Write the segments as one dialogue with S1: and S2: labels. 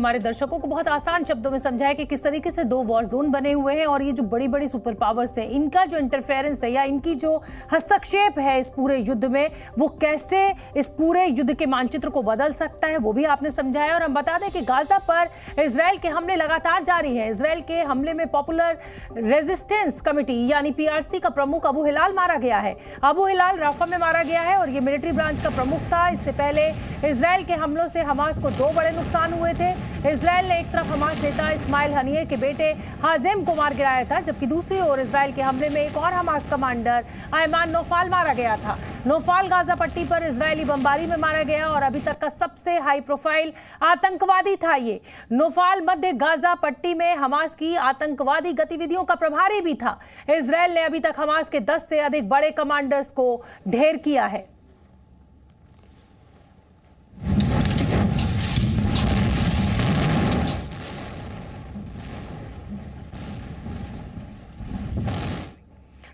S1: हमारे दर्शकों को बहुत आसान शब्दों में समझाया कि किस तरीके से दो वॉर जोन बने हुए हैं और ये जो बड़ी बड़ी सुपर पावर्स हैं इनका जो इंटरफेरेंस है या इनकी जो हस्तक्षेप है इस पूरे युद्ध में, वो कैसे इस पूरे युद्ध के मानचित्र को बदल सकता है, वो भी आपने समझाया। और हम बता दें कि गाजा पर इजराइल के हमले लगातार जारी हैं। इजराइल के हमले में पॉपुलर रेजिस्टेंस कमेटी यानी पीआरसी का प्रमुख अबू हिलाल मारा गया है। अबू हिलाल राफा में मारा गया है और ये मिलिट्री ब्रांच का प्रमुख था। इससे पहले इजराइल के हमलों से हमास को दो बड़े नुकसान हुए थे। इजराइल ने एक तरफ हमास नेता इस्माइल हनिये के बेटे हाजिम को मार गिराया था, जबकि दूसरी ओर इजराइल के हमले में एक और हमास कमांडर अयमान नौफाल मारा गया था। नौफाल गाजा पट्टी पर इजरायली बमबारी में मारा गया और अभी तक का सबसे हाई प्रोफाइल आतंकवादी था। ये नौफाल मध्य गाजा पट्टी में हमास की आतंकवादी गतिविधियों का प्रभारी भी था। इजराइल ने अभी तक हमास के 10 से अधिक बड़े कमांडर्स को ढेर किया है।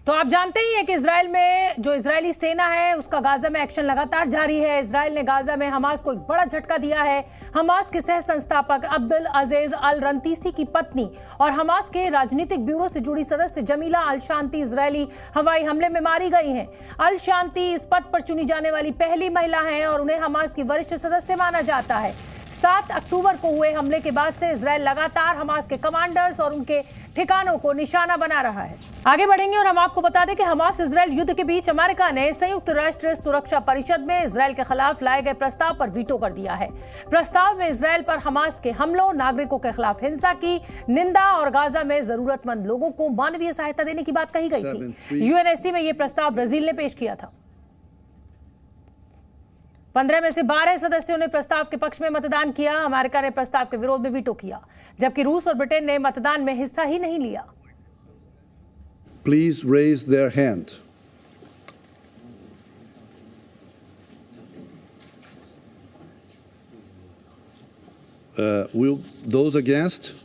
S1: तो आप जानते ही हैं कि इजराइल में जो इजरायली सेना है उसका गाजा में एक्शन लगातार जारी है। इजराइल ने गाजा में हमास को एक बड़ा झटका दिया है। हमास के सह संस्थापक अब्दुल अजीज अल रंतीसी की पत्नी और हमास के राजनीतिक ब्यूरो से जुड़ी सदस्य जमीला अल शांति इजरायली हवाई हमले में मारी गई हैं। अल शांति इस पद पर चुनी जाने वाली पहली महिला हैं और उन्हें हमास की वरिष्ठ सदस्य माना जाता है। 7 अक्टूबर को हुए हमले के बाद से इजराइल लगातार हमास के कमांडर्स और उनके ठिकानों को निशाना बना रहा है। आगे बढ़ेंगे और हम आपको बता दें कि हमास इजराइल युद्ध के बीच अमेरिका ने संयुक्त राष्ट्र सुरक्षा परिषद में इजराइल के खिलाफ लाए गए प्रस्ताव पर वीटो कर दिया है। प्रस्ताव में इजराइल पर हमास के हमलों, नागरिकों के खिलाफ हिंसा की निंदा और गाजा में जरूरतमंद लोगों को मानवीय सहायता देने की बात कही गई थी। यूएनएससी में यह प्रस्ताव ब्राजील ने पेश किया था। 15 में से 12 सदस्यों ने प्रस्ताव के पक्ष में मतदान किया। अमेरिका ने प्रस्ताव के विरोध में वीटो किया, जबकि रूस और ब्रिटेन ने मतदान में हिस्सा ही नहीं लिया।
S2: Please raise their hand. Will those against?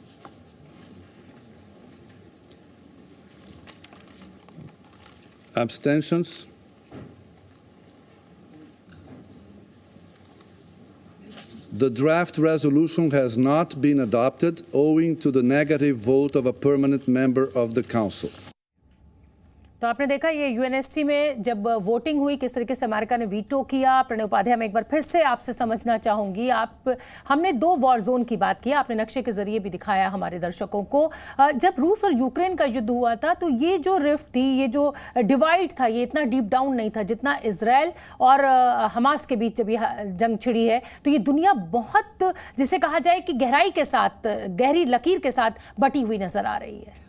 S2: Abstentions? The draft resolution has not been adopted owing to the negative vote of a permanent member of the Council.
S1: तो आपने देखा ये यूएनएससी में जब वोटिंग हुई किस तरीके से अमेरिका ने वीटो किया। प्रणय उपाध्याय, मैं एक बार फिर से आपसे समझना चाहूंगी, हमने 2 वॉर जोन की बात की, आपने नक्शे के जरिए भी दिखाया हमारे दर्शकों को। जब रूस और यूक्रेन का युद्ध हुआ था तो ये जो रिफ्ट थी, ये जो डिवाइड था, ये इतना डीप डाउन नहीं था जितना इजराइल और हमास के बीच जब ये जंग छिड़ी है तो ये दुनिया बहुत, जिसे कहा जाए कि गहराई के साथ, गहरी लकीर के साथ बटी हुई नजर आ रही है।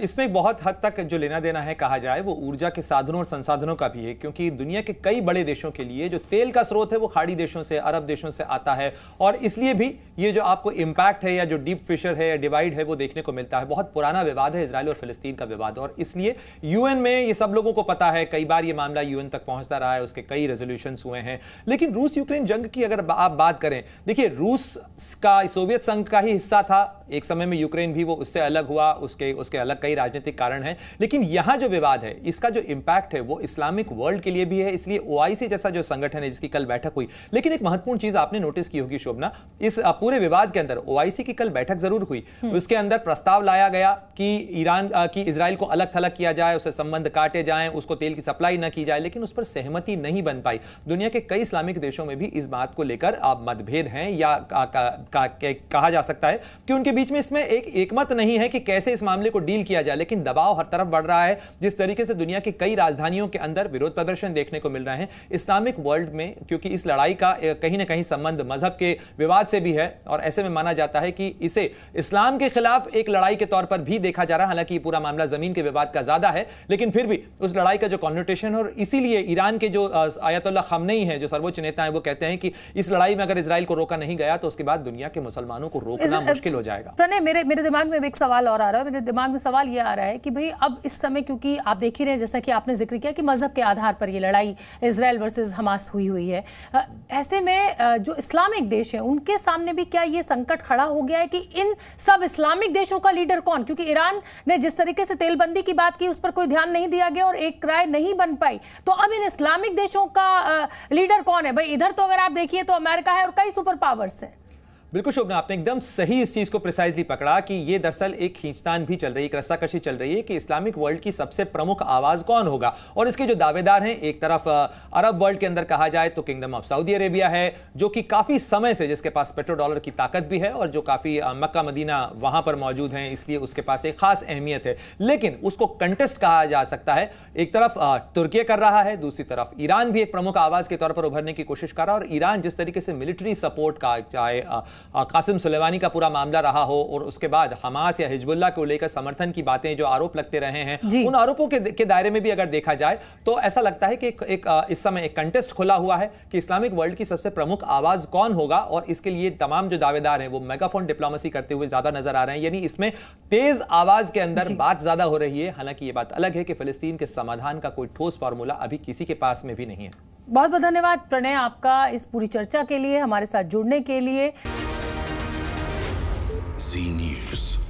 S3: इसमें बहुत हद तक जो लेना देना है कहा जाए वो ऊर्जा के साधनों और संसाधनों का भी है, क्योंकि दुनिया के कई बड़े देशों के लिए जो तेल का स्रोत है वो खाड़ी देशों से, अरब देशों से आता है और इसलिए भी ये जो आपको इंपैक्ट है या जो डीप फिशर है या डिवाइड है वो देखने को मिलता है। बहुत पुराना विवाद है इजराइल और फिलिस्तीन का विवाद और इसलिए यूएन में ये सब लोगों को पता है, कई बार ये मामला यूएन तक पहुंचता रहा है, उसके कई रेजोल्यूशंस हुए हैं। लेकिन रूस यूक्रेन जंग की अगर आप बात करें, देखिए रूस का सोवियत संघ का ही हिस्सा था एक समय में, यूक्रेन भी वो उससे अलग हुआ, उसके अलग कई राजनीतिक कारण हैं। लेकिन यहां जो विवाद है इसका जो इंपैक्ट है वो इस्लामिक वर्ल्ड के लिए भी है, इसलिए ओआईसी जैसा जो संगठन है जिसकी कल बैठक हुई। लेकिन एक महत्वपूर्ण चीज आपने नोटिस की होगी शोभना, इस पूरे विवाद के अंदर ओआईसी की कल बैठक जरूर हुई, उसके अंदर प्रस्ताव लाया गया कि ईरान की इजराइल को अलग थलग किया जाए, उससे संबंध काटे जाएं, उसको तेल की सप्लाई न की जाए, लेकिन उस पर सहमति नहीं बन पाई। दुनिया के कई इस्लामिक देशों में भी इस बात को लेकर मतभेद हैं या कहा जा सकता है कि उनके बीच में इसमें एकमत नहीं है कि कैसे इस मामले को डील किया जाए। लेकिन दबाव हर तरफ बढ़ रहा है, जिस तरीके से दुनिया की कई राजधानियों के अंदर विरोध प्रदर्शन देखने को मिल रहे हैं इस्लामिक वर्ल्ड में, क्योंकि इस लड़ाई का कहीं ना कहीं संबंध मजहब के विवाद से भी है और ऐसे में माना जाता है कि इसे इस्लाम के खिलाफ एक लड़ाई के तौर पर भी देखा जा रहा है। हालांकि पूरा मामला जमीन के विवाद का ज्यादा है, लेकिन फिर भी उस लड़ाई का जो कॉन्नोटेशन है और इसीलिए ईरान के जो आयतुल्लाह खमनेई हैं, जो सर्वोच्च नेता हैं, वो कहते हैं कि इस लड़ाई में अगर इजराइल को रोका नहीं गया तो उसके बाद दुनिया के मुसलमानों को रोकना मुश्किल हो जाएगा।
S1: प्रणय, मेरे दिमाग में एक सवाल और आ रहा है। मेरे दिमाग में सवाल यह आ रहा है कि भाई अब इस समय, क्योंकि आप देख ही रहे हैं जैसा कि आपने जिक्र किया कि मजहब के आधार पर ये लड़ाई इजराइल वर्सेस हमास हुई है, ऐसे में जो इस्लामिक देश हैं उनके सामने भी क्या ये संकट खड़ा हो गया है कि इन सब इस्लामिक देशों का लीडर कौन? क्योंकि ईरान ने जिस तरीके से तेलबंदी की बात की उस पर कोई ध्यान नहीं दिया गया और एक राय नहीं बन पाई, तो अब इन इस्लामिक देशों का लीडर कौन है? भाई इधर तो अगर आप देखिए तो अमेरिका है और कई सुपर पावर्स हैं।
S3: बिल्कुल शोभना, आपने एकदम सही इस चीज को प्रिसाइजली पकड़ा कि ये दरअसल एक खींचतान भी चल रही है, एक रस्साकशी चल रही है कि इस्लामिक वर्ल्ड की सबसे प्रमुख आवाज कौन होगा। और इसके जो दावेदार हैं, एक तरफ अरब वर्ल्ड के अंदर कहा जाए तो किंगडम ऑफ सऊदी अरेबिया है, जो कि काफी समय से जिसके पास पेट्रो डॉलर की ताकत भी है और जो काफी मक्का मदीना वहां पर मौजूद है, इसलिए उसके पास एक खास अहमियत है। लेकिन उसको कंटेस्ट कहा जा सकता है। एक तरफ तुर्की कर रहा है, दूसरी तरफ ईरान भी एक प्रमुख आवाज के तौर पर उभरने की कोशिश कर रहा है। और ईरान जिस तरीके से मिलिट्री सपोर्ट का, चाहे कासिम सुलेमानी का पूरा मामला रहा हो और उसके बाद हमास या हिजबुल्लाह को लेकर समर्थन की बातें, जो आरोप लगते रहे हैं, उन आरोपों के दायरे में भी अगर देखा जाए तो ऐसा लगता है कि इस समय एक कंटेस्ट खुला हुआ है कि इस्लामिक वर्ल्ड की सबसे प्रमुख आवाज कौन होगा। और इसके लिए तमाम जो दावेदार हैं वो मेगाफोन डिप्लोमेसी करते हुए ज्यादा नजर आ रहे हैं, यानी इसमें तेज आवाज के अंदर बात ज्यादा हो रही है। हालांकि यह बात अलग है कि फिलिस्तीन के समाधान का कोई ठोस फॉर्मूला अभी किसी के पास में भी नहीं है।
S1: बहुत बहुत धन्यवाद प्रणय आपका इस पूरी चर्चा के लिए, हमारे साथ जुड़ने के लिए।
S4: जी न्यूज़।